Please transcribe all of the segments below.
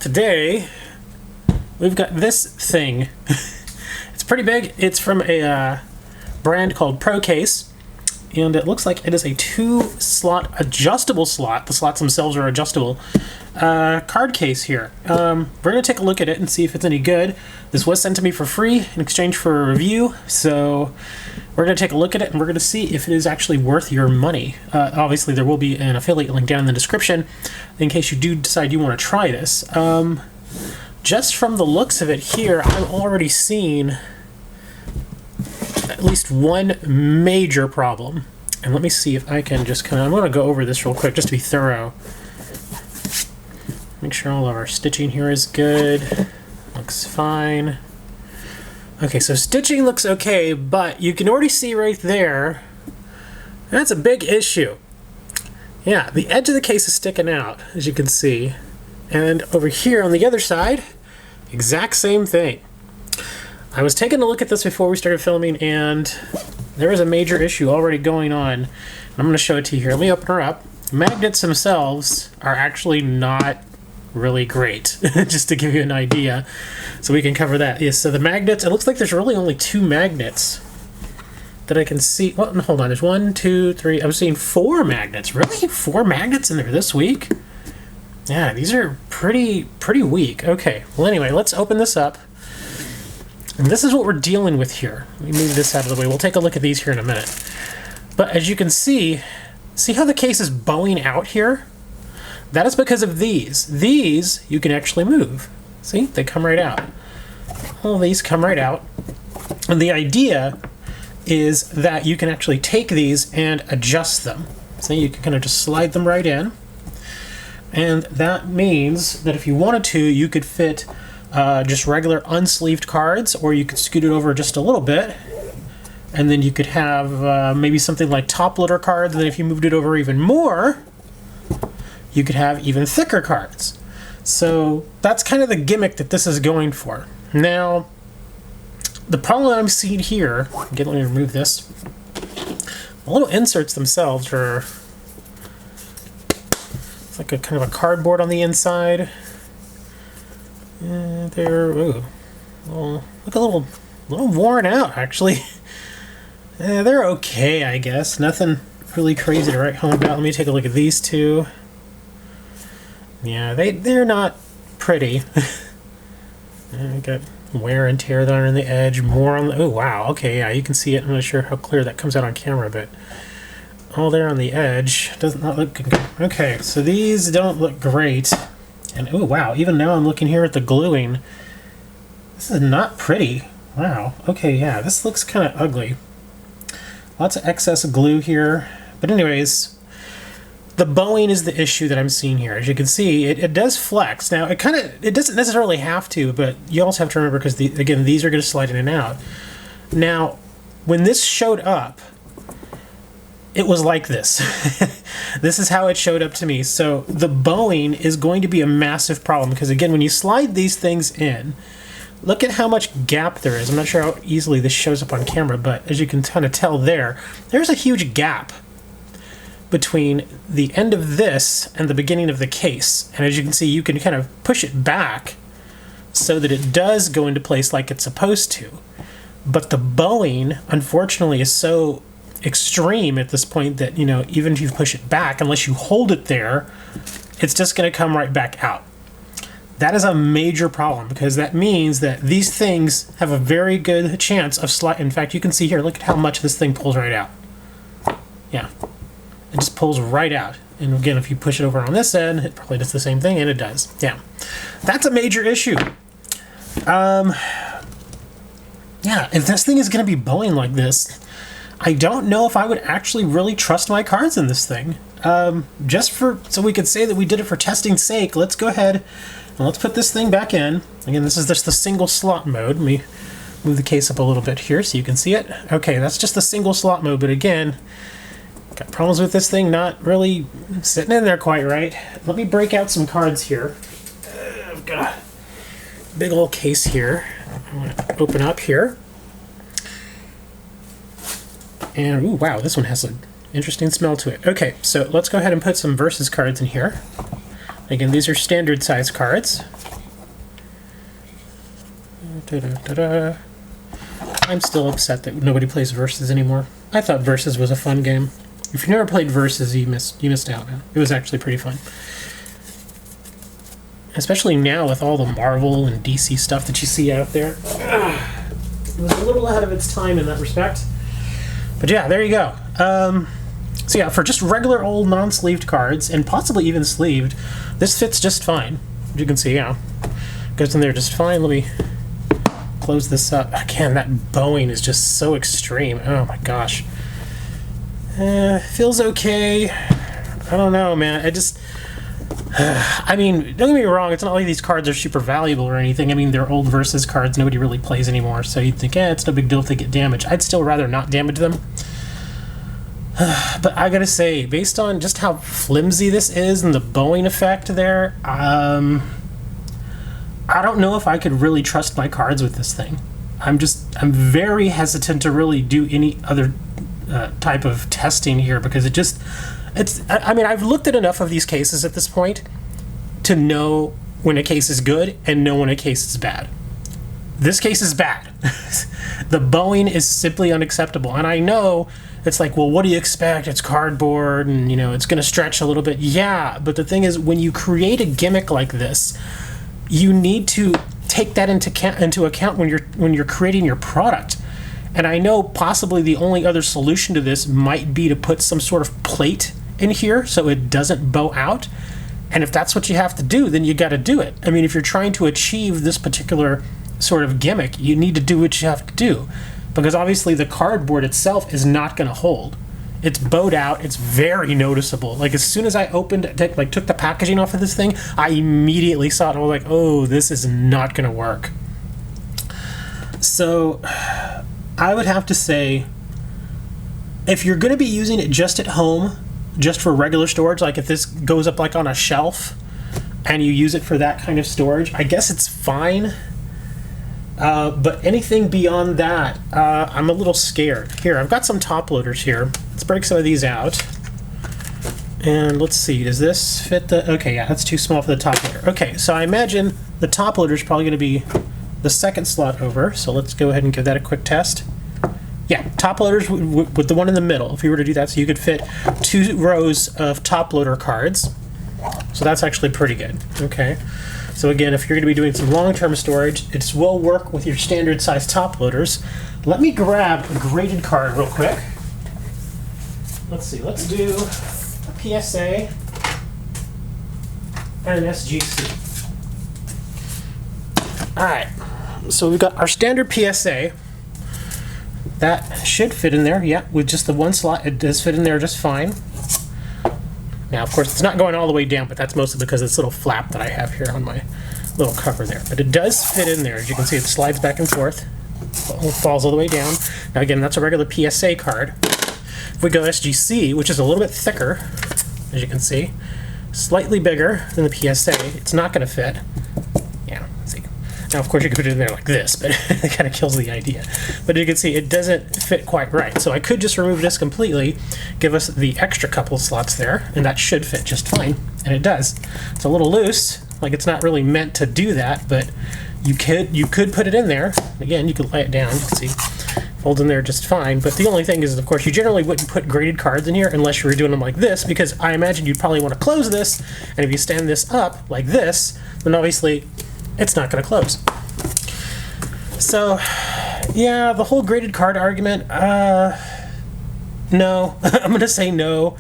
Today, we've got this thing. It's pretty big. It's from a brand called ProCase, and it looks like it is a 2-slot adjustable slot. The slots themselves are adjustable. Card case here. We're going to take a look at it and see if it's any good. This was sent to me for free in exchange for a review, so we're going to take a look at it and we're going to see if it is actually worth your money. Obviously, there will be an affiliate link down in the description in case you do decide you want to try this. Just from the looks of it here, I'm already seeing at least one major problem. And let me see if I can just I'm going to go over this real quick just to be thorough. Make sure all of our stitching here is good. Looks fine. Okay, so stitching looks okay, but you can already see right there, that's a big issue. Yeah, the edge of the case is sticking out, as you can see. And over here on the other side, exact same thing. I was taking a look at this before we started filming, and there is a major issue already going on. I'm going to show it to you here. Let me open her up. Magnets themselves are actually not really great, just to give you an idea, so we can cover that. Yes, so the magnets, it looks like there's really only 2 magnets that I can see. Well, hold on, there's 1, 2, 3, I'm seeing 4 magnets. Really? 4 magnets in there this week? Yeah, these are pretty weak. Okay, well anyway, let's open this up. And this is what we're dealing with here. Let me move this out of the way. We'll take a look at these here in a minute. But as you can see how the case is bowing out here? That is because of these. These you can actually move. See? They come right out. All these come right out. And the idea is that you can actually take these and adjust them. So you can kind of just slide them right in. And that means that if you wanted to, you could fit just regular unsleeved cards, or you could scoot it over just a little bit. And then you could have maybe something like top loader cards, and then if you moved it over even more, you could have even thicker cards. So that's kind of the gimmick that this is going for. Now, the problem that I'm seeing here, let me remove this. The little inserts themselves are, it's like a kind of a cardboard on the inside. They're look a little worn out actually. They're okay, I guess. Nothing really crazy to write home about. Let me take a look at these two. Yeah, they're not pretty. Got wear and tear there on the edge. More on the, oh wow, okay, yeah, you can see it. I'm not sure how clear that comes out on camera, but all there on the edge does not look good. Okay, so these don't look great. And oh wow, even now I'm looking here at the gluing. This is not pretty. Wow, okay, yeah, this looks kind of ugly. Lots of excess glue here. But anyways, the bowing is the issue that I'm seeing here. As you can see, it does flex. Now, it doesn't necessarily have to, but you also have to remember, because, again, these are going to slide in and out. Now, when this showed up, it was like this. This is how it showed up to me. So the bowing is going to be a massive problem, because, again, when you slide these things in, look at how much gap there is. I'm not sure how easily this shows up on camera, but as you can kind of tell there's a huge gap between the end of this and the beginning of the case. And as you can see, you can kind of push it back so that it does go into place like it's supposed to. But the bowing, unfortunately, is so extreme at this point that, you know, even if you push it back, unless you hold it there, it's just going to come right back out. That is a major problem, because that means that these things have a very good chance of sliding. In fact, you can see here, look at how much this thing pulls right out. Yeah. It just pulls right out. And again, if you push it over on this end, it probably does the same thing, and it does. Yeah. That's a major issue. Yeah, if this thing is going to be bowing like this, I don't know if I would actually really trust my cards in this thing. Just so we could say that we did it for testing's sake, let's go ahead and let's put this thing back in. Again, this is just the single slot mode. Let me move the case up a little bit here so you can see it. Okay, that's just the single slot mode, but again, got problems with this thing not really sitting in there quite right. Let me break out some cards here. I've got a big old case here. I want to open up here. And, ooh, wow, this one has an interesting smell to it. Okay, so let's go ahead and put some Versus cards in here. Again, these are standard size cards. I'm still upset that nobody plays Versus anymore. I thought Versus was a fun game. If you never played Versus, you missed out, man. It was actually pretty fun. Especially now with all the Marvel and DC stuff that you see out there. It was a little ahead of its time in that respect. But yeah, there you go. So yeah, for just regular old non-sleeved cards, and possibly even sleeved, this fits just fine. As you can see, yeah. Goes in there just fine. Let me close this up. Again, that bowing is just so extreme. Oh my gosh. Feels okay. I don't know, man. I mean, don't get me wrong, it's not like these cards are super valuable or anything. I mean, they're old Versus cards, nobody really plays anymore, so you'd think, it's no big deal if they get damaged. I'd still rather not damage them. But I gotta say, based on just how flimsy this is and the bowing effect there, I don't know if I could really trust my cards with this thing. I'm very hesitant to really do any other type of testing here, because I mean, I've looked at enough of these cases at this point to know when a case is good and know when a case is bad. This case is bad. The bowing is simply unacceptable. And I know it's like, well, what do you expect? It's cardboard and, it's going to stretch a little bit. Yeah, but the thing is, when you create a gimmick like this, you need to take that into account when you're creating your product. And I know possibly the only other solution to this might be to put some sort of plate in here so it doesn't bow out. And if that's what you have to do, then you got to do it. I mean, if you're trying to achieve this particular sort of gimmick, you need to do what you have to do, because obviously the cardboard itself is not going to hold. It's bowed out. It's very noticeable. Like, as soon as I took the packaging off of this thing, I immediately saw it and I was like, oh, this is not going to work. So I would have to say, if you're going to be using it just at home, just for regular storage, like if this goes up like on a shelf and you use it for that kind of storage, I guess it's fine. But anything beyond that, I'm a little scared. Here, I've got some top loaders here. Let's break some of these out. And let's see, does this fit the... Okay, yeah, that's too small for the top loader. Okay, so I imagine the top loader is probably going to be the second slot over. So let's go ahead and give that a quick test. Yeah, top loaders with the one in the middle, if you were to do that, so you could fit 2 rows of top loader cards. So that's actually pretty good. Okay. So again, if you're going to be doing some long-term storage, it will work with your standard size top loaders. Let me grab a graded card real quick. Let's see, let's do a PSA and an SGC. Alright, so we've got our standard PSA. That should fit in there, yeah, with just the one slot. It does fit in there just fine. Now, of course, it's not going all the way down, but that's mostly because of this little flap that I have here on my little cover there. But it does fit in there. As you can see, it slides back and forth. It falls all the way down. Now, again, that's a regular PSA card. If we go SGC, which is a little bit thicker, as you can see, slightly bigger than the PSA, it's not going to fit. Yeah, see. Now, of course, you could put it in there like this, but it kind of kills the idea. But you can see it doesn't fit quite right. So I could just remove this completely, give us the extra couple slots there, and that should fit just fine. And it does. It's a little loose, like it's not really meant to do that, but you could put it in there. Again, you could lay it down. You can see, folds in there just fine. But the only thing is, of course, you generally wouldn't put graded cards in here unless you were doing them like this, because I imagine you'd probably want to close this, and if you stand this up like this, then obviously it's not going to close. So, yeah, the whole graded card argument, no. I'm going to say no.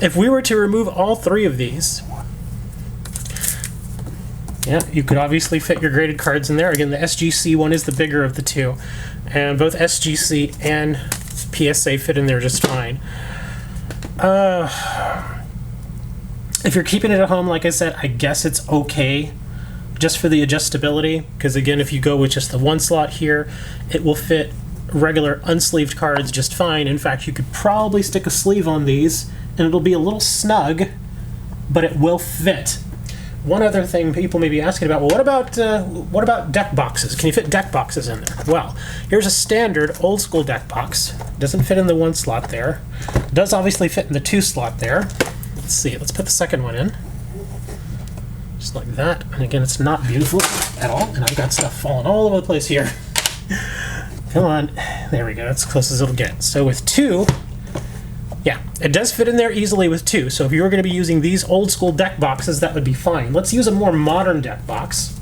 If we were to remove all 3 of these, yeah, you could obviously fit your graded cards in there. Again, the SGC one is the bigger of the 2, and both SGC and PSA fit in there just fine. If you're keeping it at home, like I said, I guess it's okay, just for the adjustability, because again, if you go with just the one slot here, it will fit regular unsleeved cards just fine. In fact, you could probably stick a sleeve on these and it'll be a little snug, but it will fit. One other thing people may be asking about, well, what about deck boxes? Can you fit deck boxes in there? Well, here's a standard old school deck box. Doesn't fit in the 1 slot there. It does obviously fit in the 2 slot there. Let's see, let's put the second one in. just like that. And again, it's not beautiful at all, and I've got stuff falling all over the place here. Come on, there we go, that's as close as it'll get. So with 2, yeah, it does fit in there easily with 2. So if you were going to be using these old school deck boxes, that would be fine. Let's use a more modern deck box,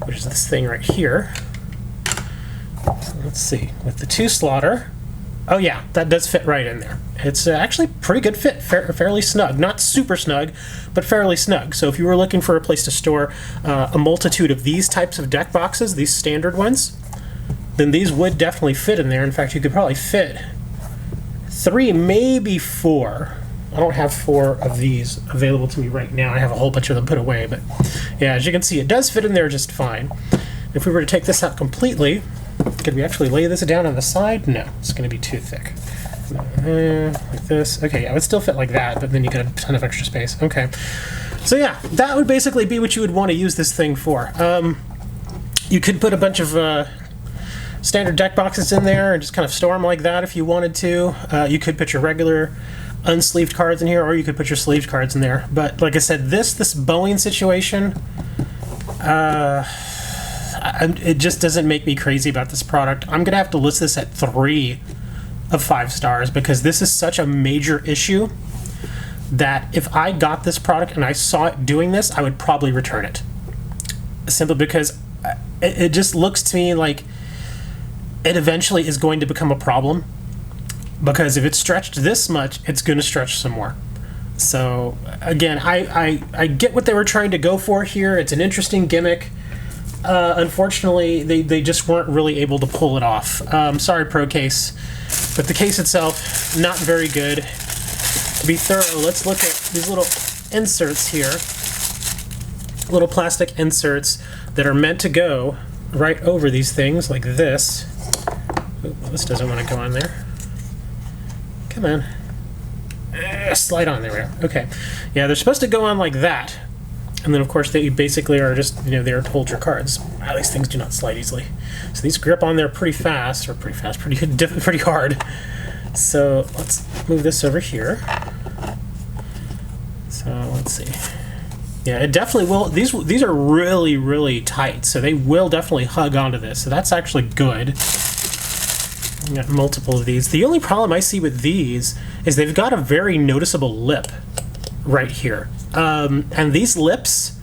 which is this thing right here. Let's see, with the 2 slaughter, oh yeah, that does fit right in there. It's actually pretty good fit, fairly snug. Not super snug, but fairly snug. So if you were looking for a place to store a multitude of these types of deck boxes, these standard ones, then these would definitely fit in there. In fact, you could probably fit 3, maybe 4. I don't have 4 of these available to me right now. I have a whole bunch of them put away, but yeah, as you can see, it does fit in there just fine. If we were to take this out completely, could we actually lay this down on the side? No, it's going to be too thick. Like this. Okay, yeah, it would still fit like that, but then you get a ton of extra space. Okay. So yeah, that would basically be what you would want to use this thing for. You could put a bunch of standard deck boxes in there and just kind of store them like that if you wanted to. You could put your regular unsleeved cards in here, or you could put your sleeved cards in there. But like I said, this bowing situation, it just doesn't make me crazy about this product. I'm gonna have to list this at 3 of 5 stars because this is such a major issue that if I got this product and I saw it doing this, I would probably return it. Simply because it just looks to me like it eventually is going to become a problem, because if it's stretched this much, it's going to stretch some more. So again, I get what they were trying to go for here. It's an interesting gimmick. Unfortunately, they just weren't really able to pull it off. Sorry, ProCase, but the case itself, not very good. To be thorough, let's look at these little inserts here, little plastic inserts that are meant to go right over these things like this. Ooh, this doesn't want to go on there. Come on. Slide on, there we go. Okay. Yeah, they're supposed to go on like that. And then, of course, they basically are just, there to hold your cards. Wow, these things do not slide easily. So these grip on there pretty fast, pretty hard. So let's move this over here. So let's see. Yeah, it definitely will. These are really, really tight, so they will definitely hug onto this. So that's actually good. We got multiple of these. The only problem I see with these is they've got a very noticeable lip right here. And these lips,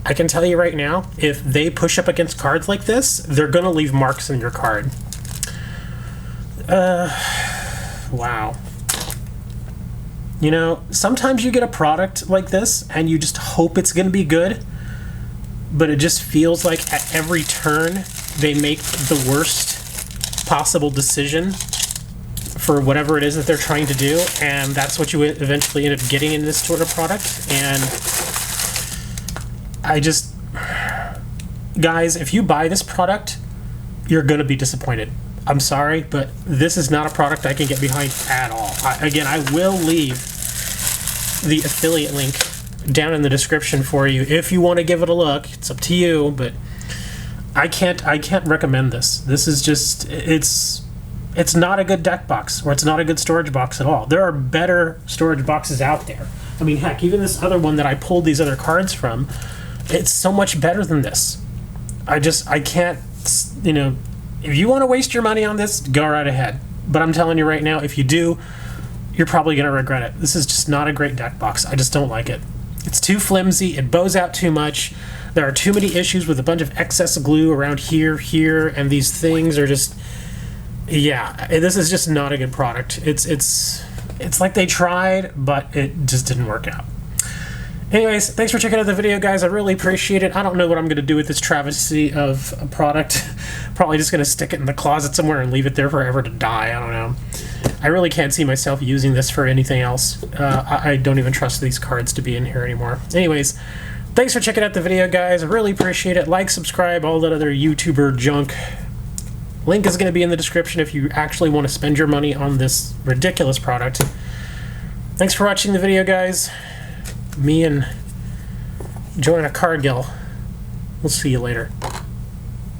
I can tell you right now, if they push up against cards like this, they're going to leave marks in your card. Wow. Sometimes you get a product like this and you just hope it's going to be good, but it just feels like at every turn they make the worst possible decision for whatever it is that they're trying to do, and that's what you eventually end up getting in this sort of product. And guys, if you buy this product, you're going to be disappointed. I'm sorry, but this is not a product I can get behind at all. Again, I will leave the affiliate link down in the description for you if you want to give it a look. It's up to you, but I can't recommend this. This is just, it's not a good deck box, or it's not a good storage box at all. There are better storage boxes out there. I mean, heck, even this other one that I pulled these other cards from, it's so much better than this. I can't, if you want to waste your money on this, go right ahead. But I'm telling you right now, if you do, you're probably going to regret it. This is just not a great deck box. I just don't like it. It's too flimsy. It bows out too much. There are too many issues with a bunch of excess glue around here, and these things are just... Yeah, this is just not a good product. It's like they tried, but it just didn't work out. Anyways, thanks for checking out the video, guys. I really appreciate it. I don't know what I'm going to do with this travesty of a product. Probably just going to stick it in the closet somewhere and leave it there forever to die. I don't know. I really can't see myself using this for anything else. I don't even trust these cards to be in here anymore. Anyways, thanks for checking out the video, guys. I really appreciate it. Like, subscribe, all that other YouTuber junk. Link is going to be in the description if you actually want to spend your money on this ridiculous product. Thanks for watching the video, guys. Me and join a card guild. We'll see you later.